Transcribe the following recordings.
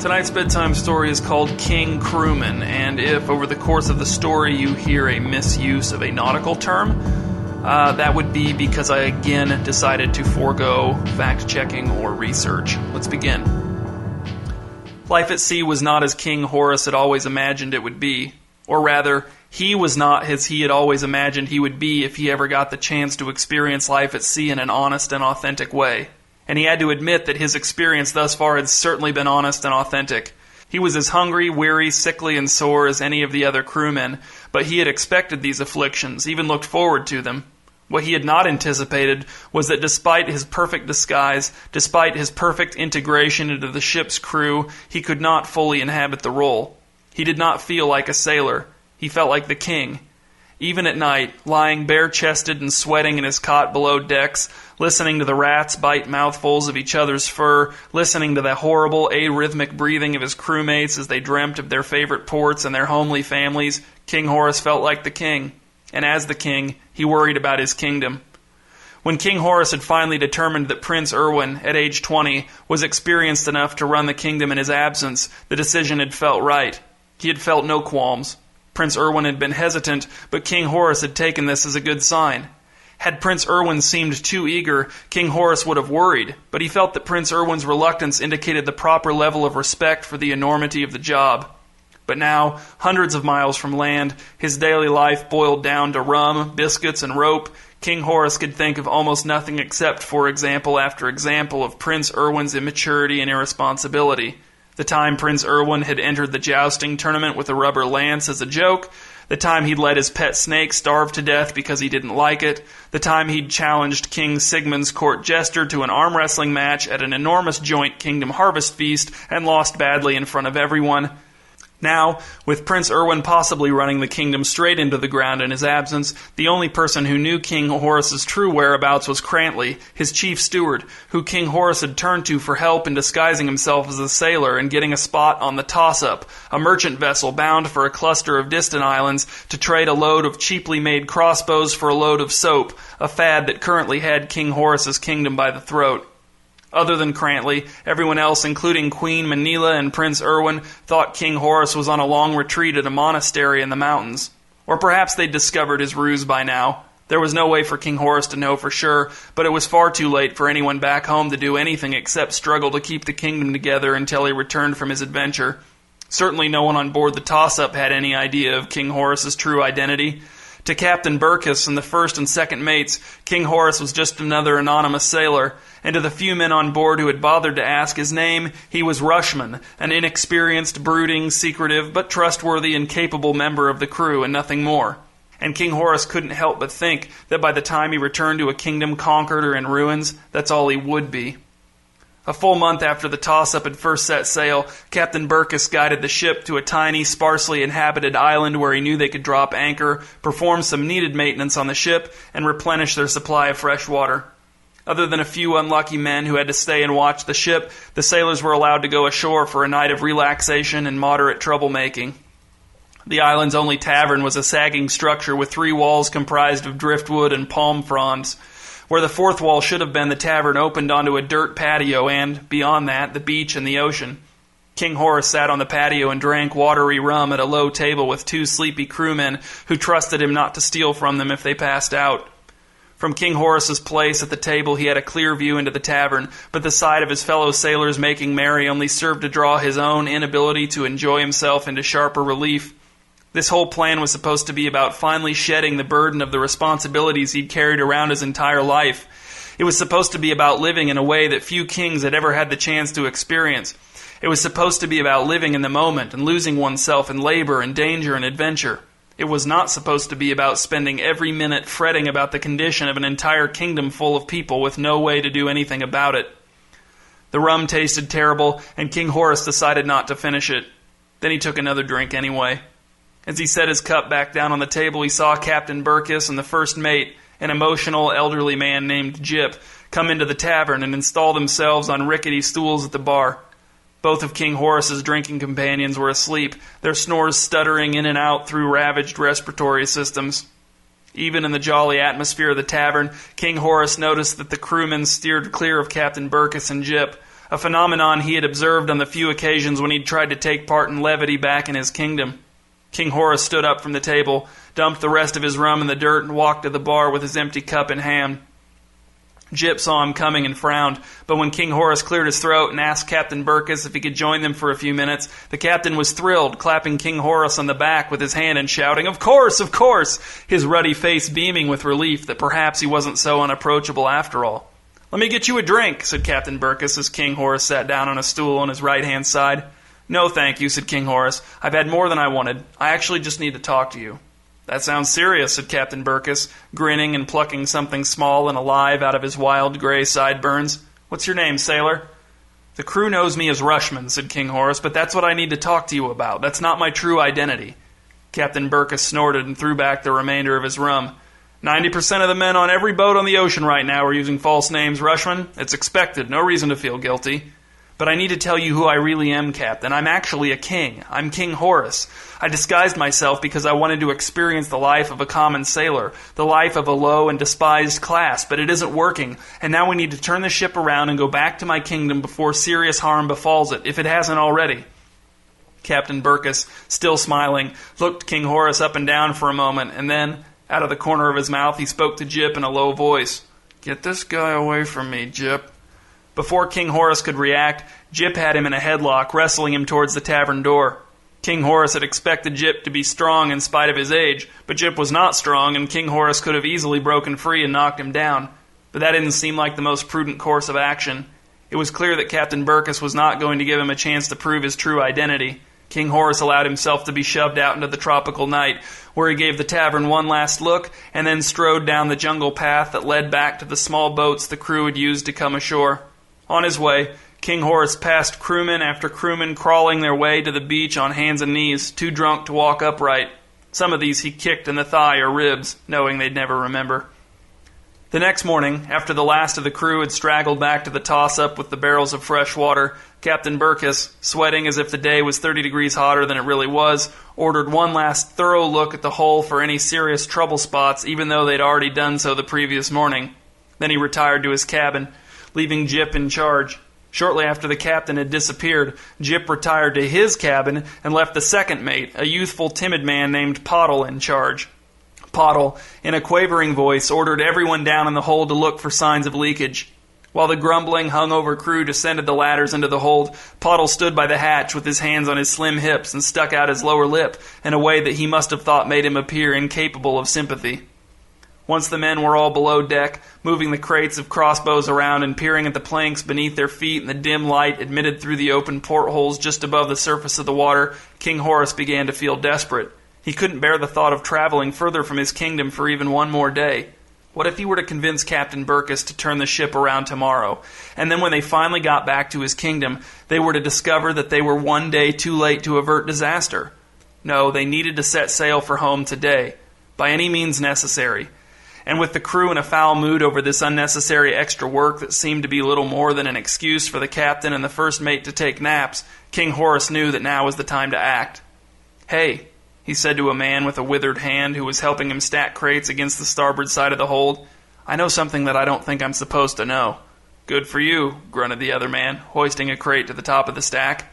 Tonight's bedtime story is called King Crewman, and if over the course of the story you hear a misuse of a nautical term, that would be because I again decided to forego fact-checking or research. Let's begin. Life at sea was not as King Horace had always imagined it would be. Or rather, he was not as he had always imagined he would be if he ever got the chance to experience life at sea in an honest and authentic way. And he had to admit that his experience thus far had certainly been honest and authentic. He was as hungry, weary, sickly, and sore as any of the other crewmen, but he had expected these afflictions, even looked forward to them. What he had not anticipated was that despite his perfect disguise, despite his perfect integration into the ship's crew, he could not fully inhabit the role. He did not feel like a sailor. He felt like the king. Even at night, lying bare-chested and sweating in his cot below decks, listening to the rats bite mouthfuls of each other's fur, listening to the horrible arrhythmic breathing of his crewmates as they dreamt of their favorite ports and their homely families, King Horace felt like the king. And as the king, he worried about his kingdom. When King Horace had finally determined that Prince Erwin, at age 20, was experienced enough to run the kingdom in his absence, the decision had felt right. He had felt no qualms. Prince Erwin had been hesitant, but King Horace had taken this as a good sign. Had Prince Erwin seemed too eager, King Horace would have worried, but he felt that Prince Erwin's reluctance indicated the proper level of respect for the enormity of the job. But now, hundreds of miles from land, his daily life boiled down to rum, biscuits, and rope, King Horace could think of almost nothing except for example after example of Prince Erwin's immaturity and irresponsibility. The time Prince Erwin had entered the jousting tournament with a rubber lance as a joke, the time he'd let his pet snake starve to death because he didn't like it, the time he'd challenged King Sigmund's court jester to an arm wrestling match at an enormous joint kingdom harvest feast and lost badly in front of everyone. Now, with Prince Erwin possibly running the kingdom straight into the ground in his absence, the only person who knew King Horace's true whereabouts was Crantley, his chief steward, who King Horace had turned to for help in disguising himself as a sailor and getting a spot on the Toss-Up, a merchant vessel bound for a cluster of distant islands to trade a load of cheaply made crossbows for a load of soap, a fad that currently had King Horace's kingdom by the throat. Other than Crantley, everyone else, including Queen Manila and Prince Erwin, thought King Horace was on a long retreat at a monastery in the mountains. Or perhaps they'd discovered his ruse by now. There was no way for King Horace to know for sure, but it was far too late for anyone back home to do anything except struggle to keep the kingdom together until he returned from his adventure. Certainly no one on board the Toss-Up had any idea of King Horace's true identity. To Captain Burkess and the first and second mates, King Horace was just another anonymous sailor, and to the few men on board who had bothered to ask his name, he was Rushman, an inexperienced, brooding, secretive, but trustworthy and capable member of the crew, and nothing more. And King Horace couldn't help but think that by the time he returned to a kingdom conquered or in ruins, that's all he would be. A full month after the Toss-Up had first set sail, Captain Burkess guided the ship to a tiny, sparsely inhabited island where he knew they could drop anchor, perform some needed maintenance on the ship, and replenish their supply of fresh water. Other than a few unlucky men who had to stay and watch the ship, the sailors were allowed to go ashore for a night of relaxation and moderate troublemaking. The island's only tavern was a sagging structure with 3 walls comprised of driftwood and palm fronds. Where the 4th wall should have been, the tavern opened onto a dirt patio and, beyond that, the beach and the ocean. King Horace sat on the patio and drank watery rum at a low table with 2 sleepy crewmen who trusted him not to steal from them if they passed out. From King Horace's place at the table he had a clear view into the tavern, but the sight of his fellow sailors making merry only served to draw his own inability to enjoy himself into sharper relief. This whole plan was supposed to be about finally shedding the burden of the responsibilities he'd carried around his entire life. It was supposed to be about living in a way that few kings had ever had the chance to experience. It was supposed to be about living in the moment and losing oneself in labor and danger and adventure. It was not supposed to be about spending every minute fretting about the condition of an entire kingdom full of people with no way to do anything about it. The rum tasted terrible, and King Horace decided not to finish it. Then he took another drink anyway. As he set his cup back down on the table, he saw Captain Burkess and the first mate, an emotional elderly man named Jip, come into the tavern and install themselves on rickety stools at the bar. Both of King Horace's drinking companions were asleep, their snores stuttering in and out through ravaged respiratory systems. Even in the jolly atmosphere of the tavern, King Horace noticed that the crewmen steered clear of Captain Burkess and Jip, a phenomenon he had observed on the few occasions when he'd tried to take part in levity back in his kingdom. King Horace stood up from the table, dumped the rest of his rum in the dirt, and walked to the bar with his empty cup in hand. Jip saw him coming and frowned, but when King Horace cleared his throat and asked Captain Burkess if he could join them for a few minutes, the captain was thrilled, clapping King Horace on the back with his hand and shouting, "Of course, of course!" his ruddy face beaming with relief that perhaps he wasn't so unapproachable after all. "Let me get you a drink," said Captain Burkess as King Horace sat down on a stool on his right-hand side. "No, thank you," said King Horace. "I've had more than I wanted. I actually just need to talk to you." "That sounds serious," said Captain Burkess, grinning and plucking something small and alive out of his wild gray sideburns. "What's your name, sailor?" "The crew knows me as Rushman," said King Horace, "but that's what I need to talk to you about. That's not my true identity." Captain Burkess snorted and threw back the remainder of his rum. 90% of the men on every boat on the ocean right now are using false names, Rushman. It's expected. No reason to feel guilty. But I need to tell you who I really am, Captain. I'm actually a king. I'm King Horace. I disguised myself because I wanted to experience the life of a common sailor, the life of a low and despised class, but it isn't working, and now we need to turn the ship around and go back to my kingdom before serious harm befalls it, if it hasn't already. Captain Burkess, still smiling, looked King Horace up and down for a moment, and then, out of the corner of his mouth, he spoke to Jip in a low voice. "Get this guy away from me, Jip." Before King Horace could react, Jip had him in a headlock, wrestling him towards the tavern door. King Horace had expected Jip to be strong in spite of his age, but Jip was not strong, and King Horace could have easily broken free and knocked him down. But that didn't seem like the most prudent course of action. It was clear that Captain Burkess was not going to give him a chance to prove his true identity. King Horace allowed himself to be shoved out into the tropical night, where he gave the tavern one last look, and then strode down the jungle path that led back to the small boats the crew had used to come ashore. On his way, King Horace passed crewman after crewman crawling their way to the beach on hands and knees, too drunk to walk upright. Some of these he kicked in the thigh or ribs, knowing they'd never remember. The next morning, after the last of the crew had straggled back to the toss-up with the barrels of fresh water, Captain Burkess, sweating as if the day was 30 degrees hotter than it really was, ordered one last thorough look at the hull for any serious trouble spots, even though they'd already done so the previous morning. Then he retired to his cabin, leaving Jip in charge. Shortly after the captain had disappeared, Jip retired to his cabin and left the second mate, a youthful, timid man named Pottle, in charge. Pottle, in a quavering voice, ordered everyone down in the hold to look for signs of leakage. While the grumbling, hungover crew descended the ladders into the hold, Pottle stood by the hatch with his hands on his slim hips and stuck out his lower lip in a way that he must have thought made him appear incapable of sympathy. Once the men were all below deck, moving the crates of crossbows around and peering at the planks beneath their feet in the dim light admitted through the open portholes just above the surface of the water, King Horace began to feel desperate. He couldn't bear the thought of traveling further from his kingdom for even one more day. What if he were to convince Captain Burkess to turn the ship around tomorrow, and then when they finally got back to his kingdom, they were to discover that they were one day too late to avert disaster? No, they needed to set sail for home today, by any means necessary. And with the crew in a foul mood over this unnecessary extra work that seemed to be little more than an excuse for the captain and the first mate to take naps, King Horace knew that now was the time to act. "Hey," he said to a man with a withered hand who was helping him stack crates against the starboard side of the hold, "I know something that I don't think I'm supposed to know." "Good for you," grunted the other man, hoisting a crate to the top of the stack.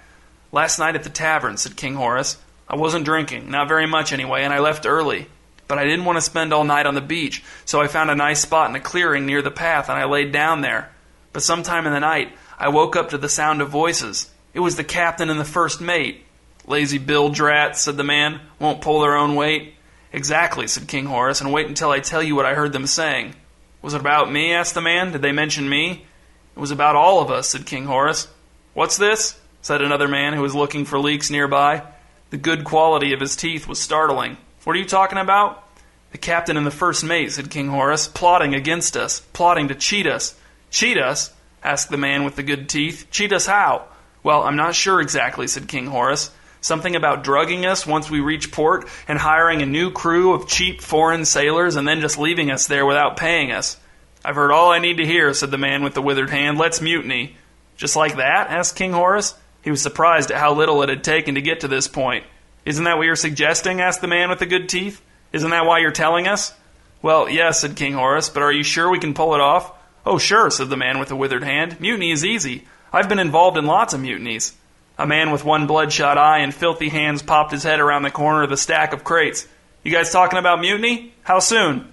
"Last night at the tavern," said King Horace, "I wasn't drinking, not very much anyway, and I left early. But I didn't want to spend all night on the beach, so I found a nice spot in a clearing near the path, and I laid down there. But sometime in the night, I woke up to the sound of voices. It was the captain and the first mate." "Lazy bill drats," said the man. "Won't pull their own weight." "Exactly," said King Horace, "and wait until I tell you what I heard them saying." "Was it about me?" asked the man. "Did they mention me?" "It was about all of us," said King Horace. "What's this?" said another man who was looking for leaks nearby. The good quality of his teeth was startling. "What are you talking about?" "The captain and the first mate," said King Horace, "plotting against us, plotting to cheat us." "Cheat us?" asked the man with the good teeth. "Cheat us how?" "Well, I'm not sure exactly," said King Horace. "Something about drugging us once we reach port and hiring a new crew of cheap foreign sailors and then just leaving us there without paying us." "I've heard all I need to hear," said the man with the withered hand. "Let's mutiny." "Just like that?" asked King Horace. He was surprised at how little it had taken to get to this point. "Isn't that what you're suggesting?" asked the man with the good teeth. "Isn't that why you're telling us?" "Well, yes," said King Horace, "but are you sure we can pull it off? "Oh, sure," said the man with the withered hand. "Mutiny is easy. I've been involved in lots of mutinies." A man with one bloodshot eye and filthy hands popped his head around the corner of the stack of crates. "You guys talking about mutiny? How soon?"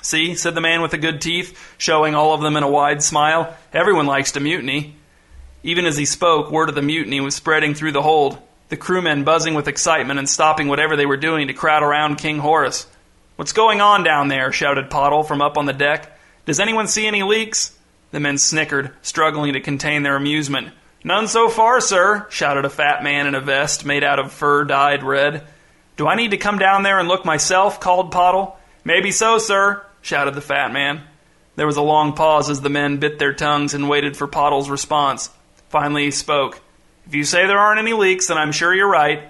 "See," said the man with the good teeth, showing all of them in a wide smile. "Everyone likes to mutiny." Even as he spoke, word of the mutiny was spreading through the hold, the crewmen buzzing with excitement and stopping whatever they were doing to crowd around King Horace. "What's going on down there?" shouted Pottle from up on the deck. "Does anyone see any leaks?" The men snickered, struggling to contain their amusement. "None so far, sir," shouted a fat man in a vest made out of fur dyed red. "Do I need to come down there and look myself?" called Pottle. "Maybe so, sir," shouted the fat man. There was a long pause as the men bit their tongues and waited for Pottle's response. Finally he spoke. "If you say there aren't any leaks, then I'm sure you're right."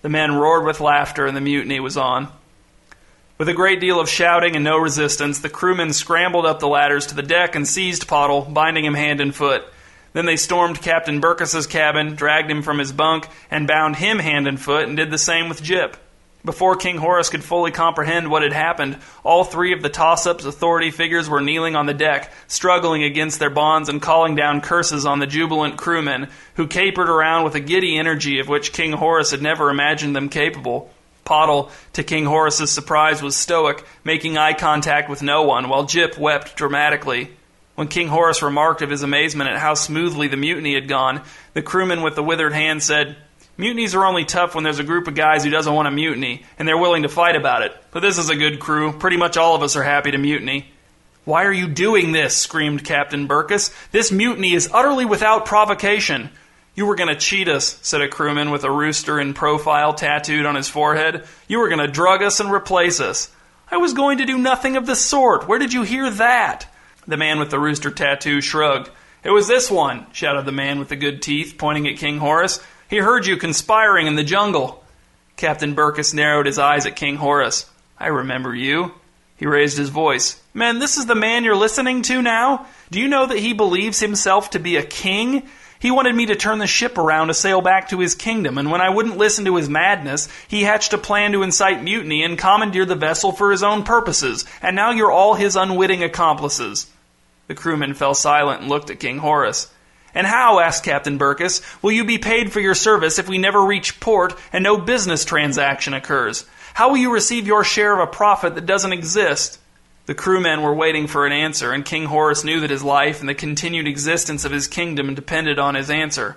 The men roared with laughter and the mutiny was on. With a great deal of shouting and no resistance, the crewmen scrambled up the ladders to the deck and seized Pottle, binding him hand and foot. Then they stormed Captain Burkess's cabin, dragged him from his bunk, and bound him hand and foot, and did the same with Jip. Before King Horace could fully comprehend what had happened, all three of the toss-up's authority figures were kneeling on the deck, struggling against their bonds and calling down curses on the jubilant crewmen, who capered around with a giddy energy of which King Horace had never imagined them capable. Pottle, to King Horace's surprise, was stoic, making eye contact with no one, while Jip wept dramatically. When King Horace remarked of his amazement at how smoothly the mutiny had gone, the crewman with the withered hand said, "Mutinies are only tough when there's a group of guys who doesn't want to mutiny, and they're willing to fight about it. But this is a good crew. Pretty much all of us are happy to mutiny." "Why are you doing this?" screamed Captain Burkess. "This mutiny is utterly without provocation." "You were going to cheat us," said a crewman with a rooster in profile tattooed on his forehead. "You were going to drug us and replace us." "I was going to do nothing of the sort. Where did you hear that?" The man with the rooster tattoo shrugged. "It was this one," shouted the man with the good teeth, pointing at King Horace. "He heard you conspiring in the jungle." Captain Burkess narrowed his eyes at King Horace. "I remember you." He raised his voice. "Man, this is the man you're listening to now? Do you know that he believes himself to be a king? He wanted me to turn the ship around to sail back to his kingdom, and when I wouldn't listen to his madness, he hatched a plan to incite mutiny and commandeer the vessel for his own purposes, and now you're all his unwitting accomplices." The crewmen fell silent and looked at King Horace. "And how," asked Captain Burkess, "will you be paid for your service if we never reach port and no business transaction occurs? How will you receive your share of a profit that doesn't exist?" The crewmen were waiting for an answer, and King Horace knew that his life and the continued existence of his kingdom depended on his answer.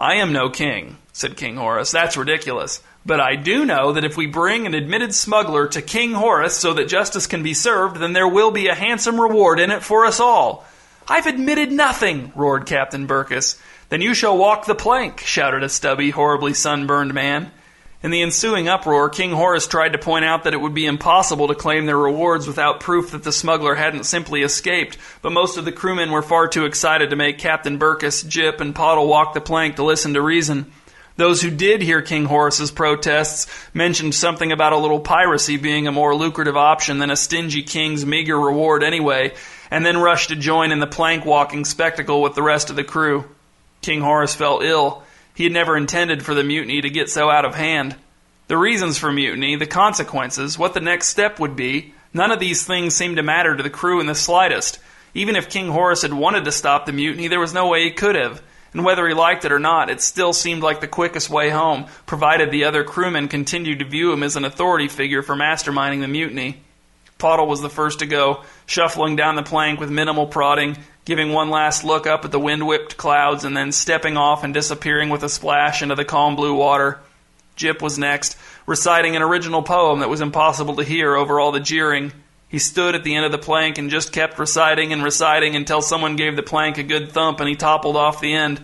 "I am no king," said King Horace. "That's ridiculous. But I do know that if we bring an admitted smuggler to King Horace so that justice can be served, then there will be a handsome reward in it for us all." "I've admitted nothing," roared Captain Burkess. "Then you shall walk the plank," shouted a stubby, horribly sunburned man. In the ensuing uproar, King Horace tried to point out that it would be impossible to claim their rewards without proof that the smuggler hadn't simply escaped, but most of the crewmen were far too excited to make Captain Burkess, Jip, and Pottle walk the plank to listen to reason. Those who did hear King Horace's protests mentioned something about a little piracy being a more lucrative option than a stingy king's meager reward anyway, and then rushed to join in the plank-walking spectacle with the rest of the crew. King Horace felt ill. He had never intended for the mutiny to get so out of hand. The reasons for mutiny, the consequences, what the next step would be, none of these things seemed to matter to the crew in the slightest. Even if King Horace had wanted to stop the mutiny, there was no way he could have. And whether he liked it or not, it still seemed like the quickest way home, provided the other crewmen continued to view him as an authority figure for masterminding the mutiny. Pottle was the first to go, shuffling down the plank with minimal prodding, giving one last look up at the wind-whipped clouds, and then stepping off and disappearing with a splash into the calm blue water. Jip was next, reciting an original poem that was impossible to hear over all the jeering. He stood at the end of the plank and just kept reciting and reciting until someone gave the plank a good thump and he toppled off the end.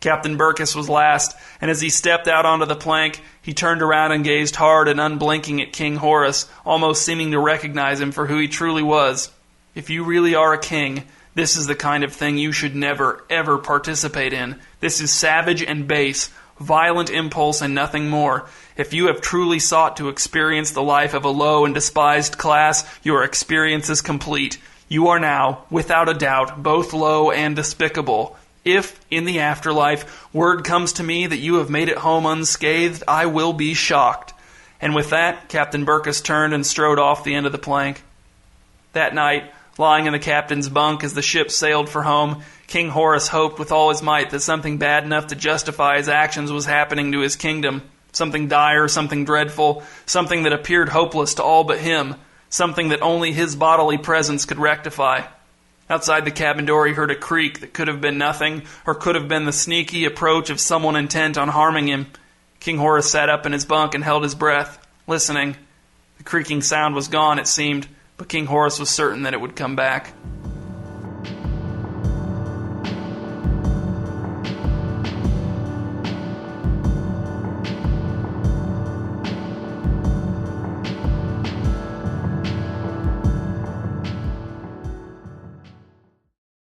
Captain Burkess was last, and as he stepped out onto the plank, he turned around and gazed hard and unblinking at King Horace, almost seeming to recognize him for who he truly was. "If you really are a king, this is the kind of thing you should never, ever participate in. This is savage and base, violent impulse and nothing more. If you have truly sought to experience the life of a low and despised class, your experience is complete. You are now, without a doubt, both low and despicable. If, in the afterlife, word comes to me that you have made it home unscathed, I will be shocked." And with that, Captain Burkess turned and strode off the end of the plank. That night, Lying in the captain's bunk as the ship sailed for home, King Horace hoped with all his might that something bad enough to justify his actions was happening to his kingdom. Something dire, something dreadful, something that appeared hopeless to all but him, something that only his bodily presence could rectify. Outside the cabin door he heard a creak that could have been nothing, or could have been the sneaky approach of someone intent on harming him. King Horace sat up in his bunk and held his breath, listening. The creaking sound was gone, it seemed, but King Horace was certain that it would come back.